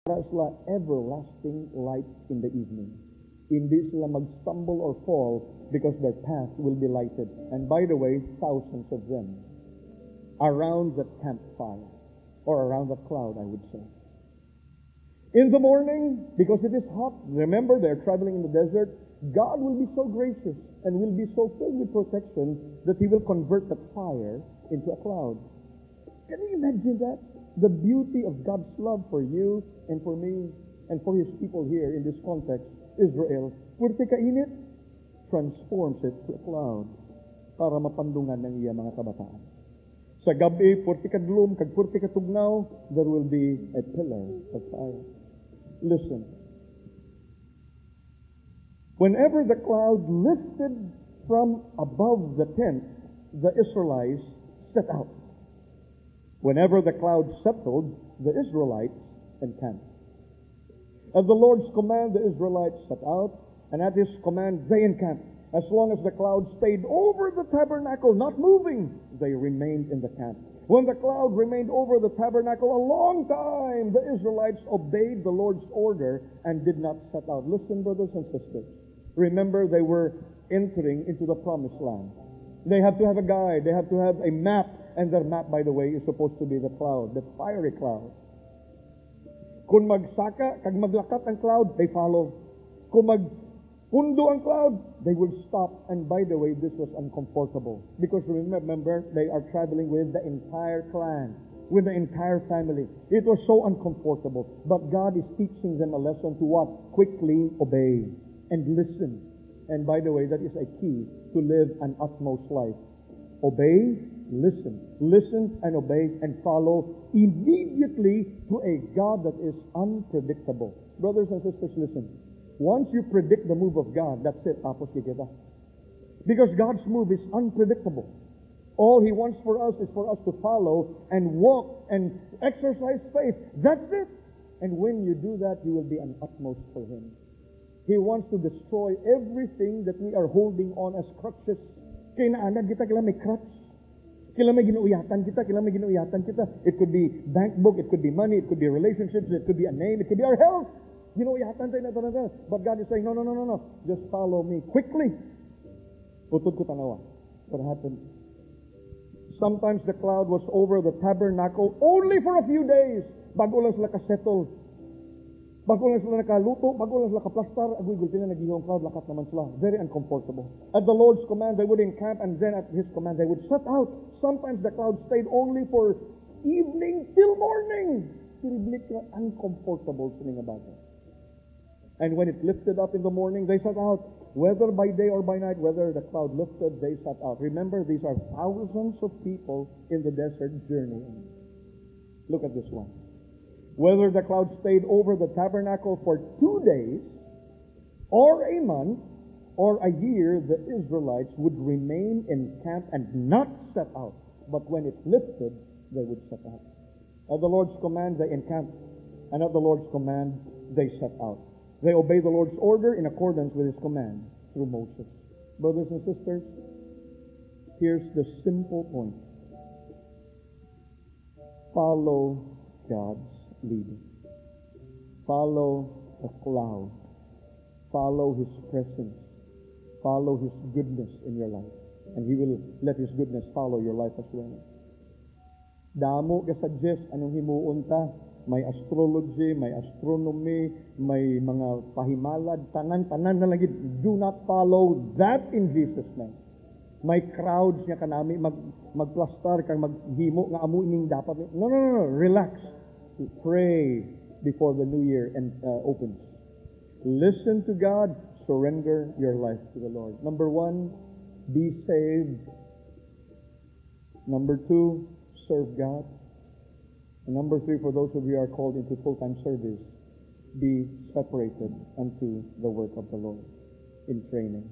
para sila everlasting light in the evening. Hindi sila mag-stumble or fall because their path will be lighted. And by the way, thousands of them around the campfire, or around the cloud, I would say. In the morning, because it is hot, remember they're traveling in the desert, God will be so gracious and will be so filled with protection that He will convert the fire into a cloud. Can you imagine that? The beauty of God's love for you and for me and for His people here in this context, Israel, purti kainit, transforms it to a cloud para mapandungan ng iya mga kabataan. Sa gabi, purti kadlum, kag purti katugnaw, there will be a pillar of fire. Listen. Whenever the cloud lifted from above the tent, the Israelites set out. Whenever the cloud settled, the Israelites encamped. At the Lord's command, the Israelites set out, and at His command, they encamped. As long as the cloud stayed over the tabernacle, not moving, they remained in the camp. When the cloud remained over the tabernacle a long time, the Israelites obeyed the Lord's order and did not set out. Listen, brothers and sisters. Remember, they were entering into the promised land. They have to have a guide. They have to have a map. And their map, by the way, is supposed to be the cloud, the fiery cloud. Kung magsaka, kag maglakat ang cloud, they follow. Kung magpundo ang cloud, they will stop. And by the way, this was uncomfortable. Because remember, they are traveling with the entire clan, with the entire family. It was so uncomfortable. But God is teaching them a lesson to what? Quickly obey and listen. And by the way, that is a key to live an utmost life. Obey, listen and obey and follow immediately to a God that is unpredictable. Brothers and sisters, listen. Once you predict the move of God, that's it. Tapos kikita. Because God's move is unpredictable. All He wants for us is for us to follow and walk and exercise faith. That's it. And when you do that, you will be an utmost for Him. He wants to destroy everything that we are holding on as crutches. Kaya naanad kita, kailan may crutch. Kailan may ginuuyatan kita. It could be bank book, it could be money, it could be relationships, it could be a name, it could be our health. Ginuuyatan tayo na. But God is saying, no. Just follow me quickly. Putod ko tanawa. What happened? Sometimes the cloud was over the tabernacle only for a few days. Bago lang sila kasettle. Bago lang sila nakaluto, bago lang sila kaplastar, agoy gulpin na naghihong cloud, lakat naman sila. Very uncomfortable. At the Lord's command, they would encamp, and then at His command, they would set out. Sometimes the cloud stayed only for evening till morning. Silblik na uncomfortable sining about it. And when it lifted up in the morning, they set out. Whether by day or by night, whether the cloud lifted, they set out. Remember, these are thousands of people in the desert journeying. Look at this one. Whether the cloud stayed over the tabernacle for 2 days, or a month, or a year, the Israelites would remain in camp and not set out. But when it lifted, they would set out. At the Lord's command, they encamped. And at the Lord's command, they set out. They obey the Lord's order in accordance with His command through Moses. Brothers and sisters, here's the simple point. Follow God's leading. Follow the cloud. Follow His presence. Follow His goodness in your life. And He will let His goodness follow your life as well. Damo ka suggest anong himuon ta. May astrology, may astronomy, may mga pahimalad, tanan na lagi. Do not follow that in Jesus' name. May crowds niya kanami magplastar kang maghimo nga amo ining dapat. No. Relax. Pray before the new year opens. Listen to God. Surrender your life to the Lord. Number 1, be saved. Number 2, serve God. And number 3, for those of you who are called into full-time service, be separated unto the work of the Lord in training.